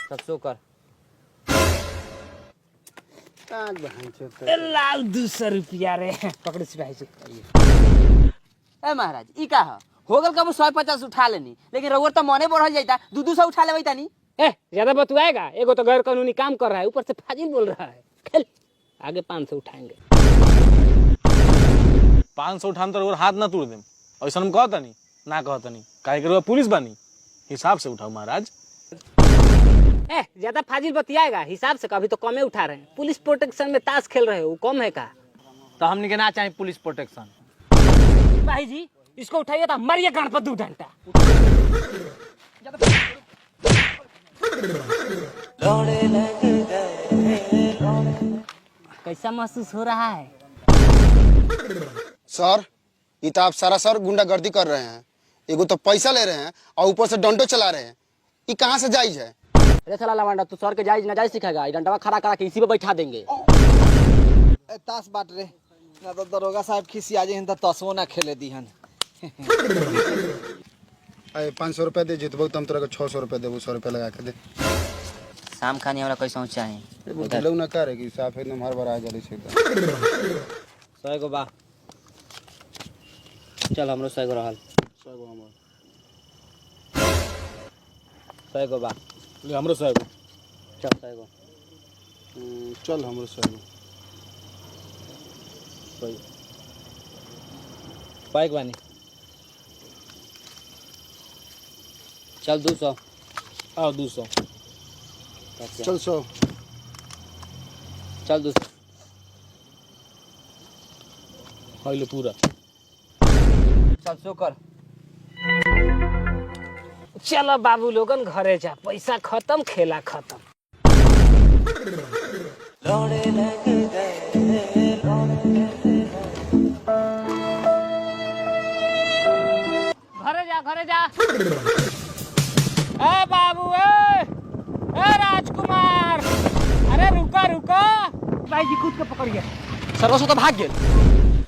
सब शो कर। लाल 200 रुपया रे पकड़ सिपाही जी। ए महाराज ई का हो गल कब 150 उठा लेनी, लेकिन रउआ तो मने बढ़ल जाता 200 उठा लेबै तानी। ए ज्यादा बतुआएगा, एगो तो गैर कानूनी काम कर रहा है, ऊपर से फाजिल बोल रहा है। खेल आगे 500 उठाएंगे। 500 उठाम तो हाथ ना तोड़ देम। ऐसा हम कहता नहीं ना कहता नहीं, काहे के पुलिस बानी, हिसाब से उठाओ महाराज। ए ज्यादा फाजिल बतियाएगा, हिसाब से कभी तो कमे उठा रहे हैं। पुलिस प्रोटेक्शन में ताश खेल रहे हो, वो कम है का? तो हमने के ना चाहे पुलिस प्रोटेक्शन। भाई जी इसको उठाइए तो मरिए गांड पर 2 डंडा। कैसा महसूस हो रहा है? सर ये तो आप सरासर गुंडागर्दी कर रहे हैं। एगो तो पैसा ले रहे हैं और ऊपर से डंडो चला रहे हैं। ये कहाँ से जायज है? अरे साला लवांडा, तू सर के जायज नाजायज सिखाएगा? डंडा खड़ा करा के इसी पे बैठा देंगे। ताश बाट रे ना तो दरोगा साहब खिसी आ जाए तो तसवो ना खेले दीहन। 500 रुपया दे, जितबो तुम तोरा के 600 रुपया देबो। 100 रुपया लगा के दे। शाम खानी हमरा कैसे चाहे लोग ना करे कि साफ एकदम हर बार आ जाले से। 100 गो बा, चल हमरो 100 गो रहल। 100 गो हमर 100 गो बा, ले हमरो 100 गो। चल 100 गो। चल हमरो 100 गो। बाइक बानी, चल 200। आओ 200। चल 100। चल 200। हाइले पूरा। चल शो कर। चलो बाबू लोगन घरे जा, पैसा खत्म खेला खत्म। घरे जा। ए बाबू ए राजकुमार, अरे रुको। भाई जी कूद के पकड़िए। सर्वस्व तो भाग गेल।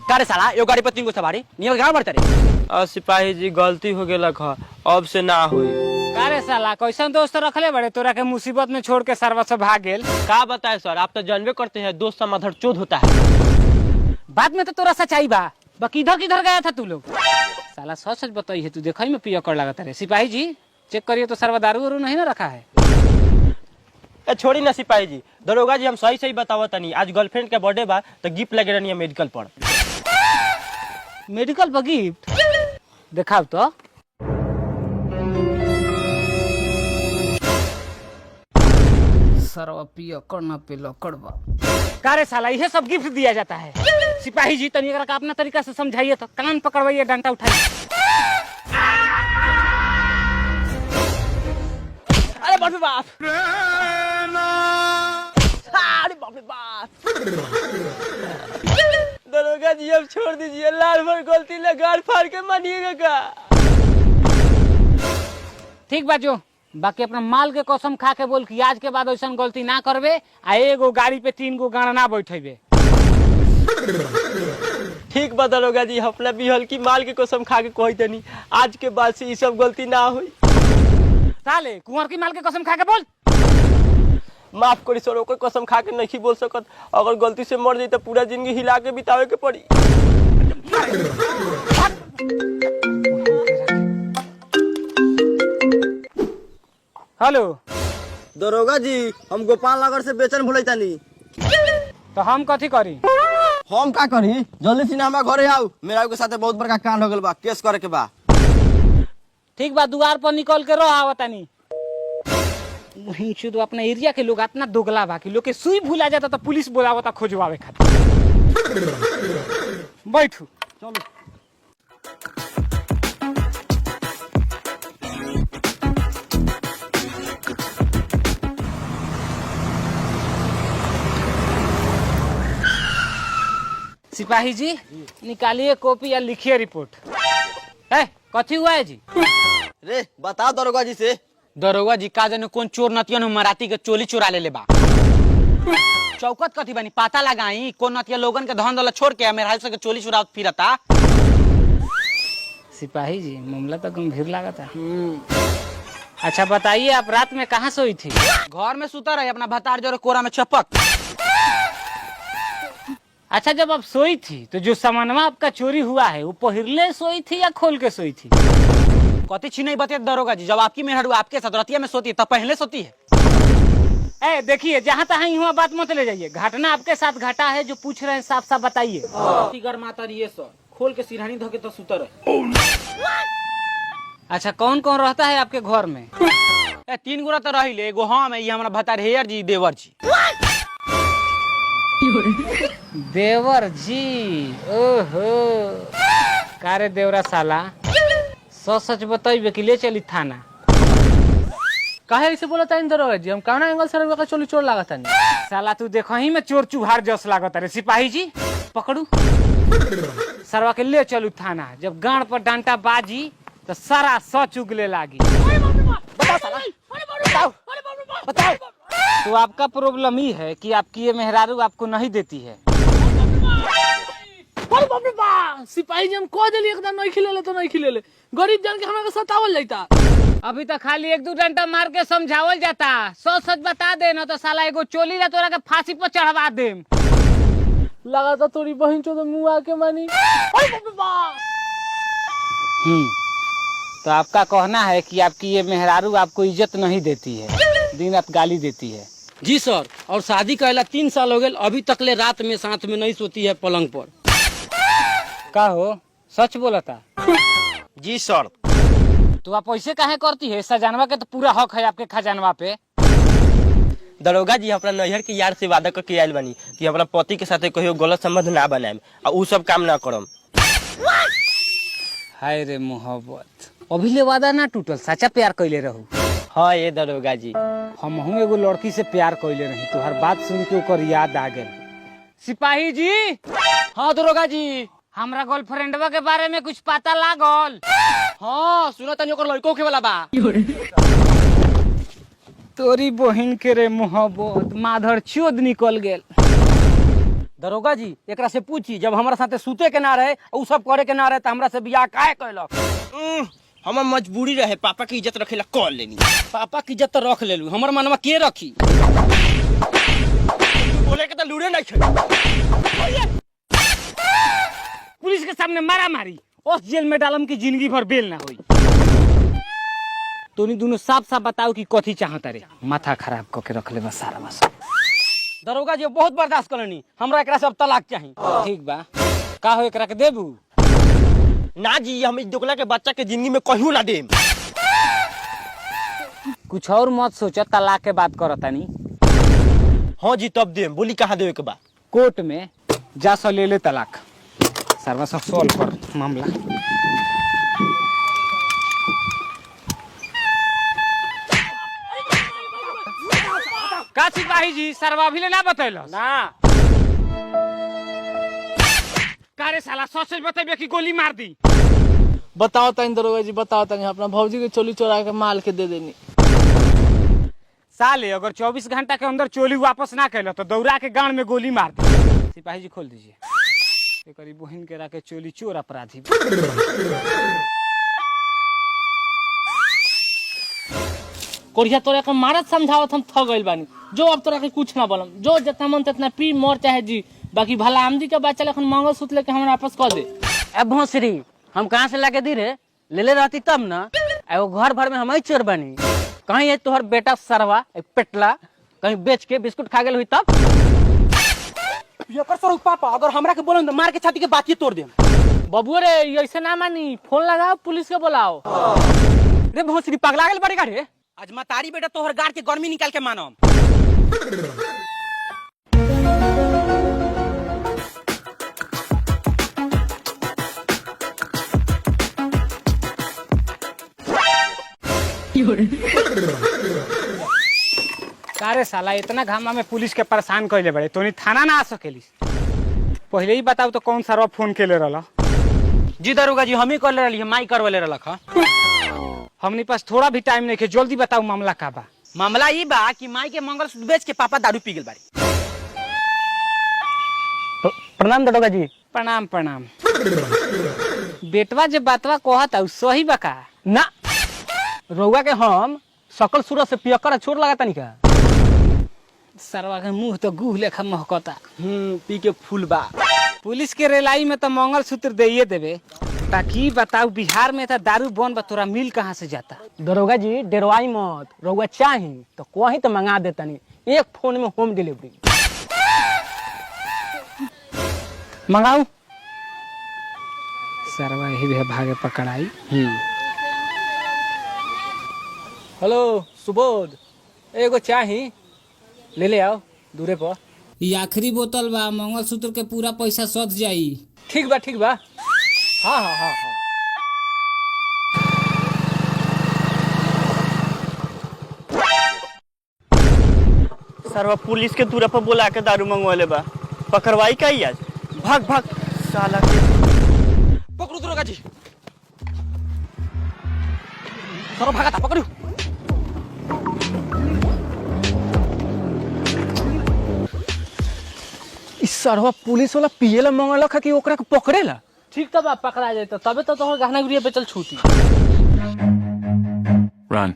का रे साला, यो गाड़ी पर 3 गो सवारी नियर गांव बढ़ते रे। सिपाही जी गलती हो गेला खा, अब से ना हुई। का रे साला, कैसन दोस्त रखले बड़े तोरा के मुसीबत में छोड़ के सर्वस्व भाग गेल? का बताए सर, आप तो जानबे करते हैं दोस्त का मधरचोद होता है। बाद में तो तोरा सच्चाई बा, बाकी इधर किधर गया था तू लोग? साला सच बताई है, तू देखा ही में पियक्कड़ लगता है। सिपाही जी चेक करिए तो सर्व दारू वारू नहीं ना रखा है। छोड़ी ना सिपाही जी, दरोगा जी हम सही बतावा तनी। आज गर्लफ्रेंड के बर्थडे बा तो गिफ्ट लगे रहनी है मेडिकल पर। मेडिकल पर गिफ्ट दिखाओ तो। सर्व पियक्कड़ ना पिलक्कड़ बा। का रे साला, यह सब गिफ्ट दिया जाता है? सिपाही जी तनी अगर अपना तरीका से समझाइए तो। कान पकड़वाइए, डंडा उठाइए। अरे बाप रे बाप, अरे बाप रे बाप। दरोगा जी अब छोड़ दीजिए, लाल भर गलती ले गाड़ फाड़ के मानिएगा का? ठीक बा जो, बाकी अपना माल के कसम खा के बोल कि आज के बाद ऐसा गलती ना करबे, आ एगो गाड़ी पे 3 गो गाना ना बैठेबे। ठीक बा दरोगा जी, अपना भी हल्की माल के कसम खा के कही तनी, आज के बाद से ये सब गलती ना हुई। साले कुंवर की माल के कसम खा के बोल। माफ करी सर, ओकर कसम खा के नहीं बोल सकत। अगर गलती से मर जाई तो पूरा जिंदगी हिला के बितावे के पड़ी। हेलो दरोगा जी, हम गोपाल नगर से बेचन भुलैतानी। तो हम कथी करी? हम का करी, जल्दी से हमारा घरे आओ। मेरा के साथे बहुत बड़का कांड हो गल बा, केस करे के बा। ठीक बा, द्वार पर निकल के रह आवतानी। वहीं शुद्ध अपना एरिया के लोग इतना दोगला बा कि लोग के सुई भूला जाता तो पुलिस बुलावता खोजवावे खातिर। बैठू चलो। सिपाही जी निकालिए कॉपी या लिखिए रिपोर्ट। कथी हुआ है जी? रे बताओ दरोगा जी से। दरोगा जी का जाने कौन चोर नतियन मराती के चोली चुरा ले बा। चौकत कथी बनी पता लगाई, कौन नतिया लोगन के धन दौलत छोड़ के मेरा के चोली चुरा फिरता। सिपाही जी मामला तो गंभीर लागता। अच्छा बताइए, आप रात में कहाँ सोई थी? घर में सुता रहे अपना भतार जोरे कोरा में चपक। अच्छा, जब आप सोई थी तो जो सामानवा आपका चोरी हुआ है वो पहिरले सोई थी या खोल के सोई थी? कथी छी नहीं बतिया दरोगा जी, जब आपकी मेहर आपके साथ रतिया में सोती है तब पहले सोती है। ए देखिए, जहाँ तहाँ हुआ बात मत ले जाइए। घटना आपके साथ घटा है जो पूछ रहे हैं, साफ साफ बताइए। गर माता रही सर खोल के सिरहानी धो के तो सुतर है। अच्छा, कौन कौन रहता है आपके घर में? 3 गोरा तो रही ले, एगो हम है, ये हमारा भतार हेयर जी देवर जी। देवर जी, ओहो। कारे देवरा साला, सच बताइए कि ले चली थाना? काहे ऐसे बोला था दरोगा जी? हम कौना एंगल से रउआ के चोली चोर लागत तानी? साला तू देखो ही में चोर चुहार जस लागत रे। सिपाही जी पकड़ू, सरवा के ले चलू थाना। जब गांड पर डांटा बाजी तो सारा सच उगले लागी। बताओ साला, बताओ। तो आपका प्रॉब्लम ही है कि आपकी ये मेहरारू आपको नहीं देती है। सिपाही जी हम कह दिली एकदम नहीं खिलेले तो नहीं खिलेले, गरीब जान के हमरा के सतावल जाता। अभी तो खाली 1-2 डंडा मार के समझावल जाता। सच बता दे ना तो साला एगो चोली ला तोरा के फांसी पर चढ़वा देम। लगा था तोरी बहन चो तो मुंह आके मानी। तो आपका कहना है कि आपकी ये मेहरारू आपको इज्जत नहीं देती है, दिन रात गाली देती है। जी सर, और शादी कहला 3 साल हो गए, अभी तक ले रात में साथ में नहीं सोती है पलंग पर। का हो, सच बोला था? जी सर। तो आप ऐसे काहे करती है? सजानवा के तो पूरा हक है आपके खजानवा पे। दरोगा जी अपना नैहर के यार से वादा करके आयल बानी कि अपना पति के साथ कहियो गलत संबंध ना बनाएम और उ सब काम ना करम। हाय रे मोहब्बत, अभी ले वादा ना टूटल, सच्चा प्यार कैले रहू। हाँ ये दरोगा जी, हमहू एगो लड़की से प्यार कैले रही, तो हर बात सुन के ओकर याद आ गई। सिपाही जी। हाँ दरोगा जी। हमरा गर्लफ्रेंडवा के बारे में कुछ पता लागल? हाँ सुनो तनी ओकर लड़को के वाला बा। तोरी बहिन के रे मोहब्बत, माधर चोद निकल गेल। दरोगा जी एकरा से पूछी, जब हमारा साथे सूते के ना रहे उ सब करे के ना रहे तो हमरा से बियाह काहे कैलक? हमार मजबूरी रहे, पापा की इज्जत रखेला कॉल लेनी। पापा की इज्जत तो रख लेलू, हमर मनवा के रखी? बोले के तो लूड़े नहीं खे। पुलिस के सामने मारा मारी, उस जेल में डालम की जिंदगी भर बेल ना हुई। तोनी दोनों साफ साफ बताओ कि कथी चाहता रे? माथा खराब करके रख ले बस सारा बस। दरोगा जी बहुत बर्दाश्त करनी, हमरा एकरा सब तलाक चाहिए। ठीक बा, का हो एकरा के देबू? ना जी, हम इस दोगला के बच्चा के जिंदगी में कहियो ना देम। कुछ और मत सोचो, तलाक के बात करतानी। हाँ जी तब देम, बोली कहाँ देवे के बा? कोर्ट में जा सो ले ले तलाक, सर्वा सब सॉल्व कर मामला। का सिपाही जी, सरवा भी ले ना बतैलो ना। कारे साला, सच बतेबे कि गोली मार दी? बताओ तनी दरोगा जी, बताओ तनी अपना भौजी के चोली चोरा के माल के दे देनी। साले अगर 24 घंटा के अंदर चोली वापस ना कैलो तो दौड़ा के गांड में गोली मार दी। सिपाही जी खोल दीजिए। एकरी बहिन के राके चोली चोर अपराधी। कोरिया तोरा के मारत समझावत हम थक गइल बानी। जो अब तोरा के कुछ ना बोलम, जो जितना मन तितना पी मर चाहे जी, बाकी भला आमदी के बच्चा लेकिन मंगलसूत्र लेके हमरा वापस कर दे। अब भोसरी हम कहाँ से लाके दी रे? ले ले रहती तब ना। एगो घर भर में हम ही चोर बनी, कहीं है तोहर बेटा सरवा पेटला कहीं बेच के बिस्कुट खा गेल हुई तब? सर पापा अगर हमरा के बोलन तो मार के छाती के बात तोड़ दे। बबुआ रे ऐसे ना मानी, फोन लगाओ पुलिस के बुलाओ। रे भोसरी पगला गेल बड़ी रे, आज मतारी बेटा तोहर गाड़ के गर्मी निकाल के मानो। कारे साला, इतना घामा में पुलिस के परेशान कैले बड़े, तोनी थाना ना आ सकेली? पहले ही बताओ तो कौन सा फोन केले रहला? जी दरोगा जी हम ही कर ले रही, माई करवले रलख। हमनी पास थोड़ा भी टाइम नहीं है, जल्दी बताओ मामला का बा। मामला ये बा कि माई के मंगलसूत्र बेच के पापा दारू पी गेल बारी। प्रणाम दरोगा जी। प्रणाम प्रणाम। बेटवा जे बातवा कहता उ सही बका? ना रउआ के हम सकल सूरत से पियकर छोड़ लगा तनी का। सरवा के मुंह तो गुह लेखा महकता। पी के फूल बा। पुलिस के रेलाई में तो मंगलसूत्र दे देवे, बाकी बताऊ बिहार में तो दारू बन बा, तोरा मिल कहाँ से जाता? दरोगा जी डेरवाई मत, रउआ चाही तो कोही तो मंगा देतनी, एक फोन में होम डिलीवरी मंगाऊ। सरवा यही भी भागे पकड़ाई। हेलो सुबोध, एगो चाही ले ले आओ दूरे पर। ये आखिरी बोतल बा, मंगलसूत्र के पूरा पैसा सध जाई। ठीक बा ठीक बा। हाँ हाँ हाँ हाँ। सरवा पुलिस के दूरा पर बोला के दारू मंगवाले बा, पकड़वाई का ही आज। भाग भाग साला के। पकड़ू दरोगा जी। सरो भागा था, पकड़ू। इस सरवा पुलिस वाला पिएला मंगलक है कि ओकरा के पकड़ेला। ठीक तब आप पकड़ा जाए तो तबे तो तोहर गहना गुड़िया बेचल छूटी। Run.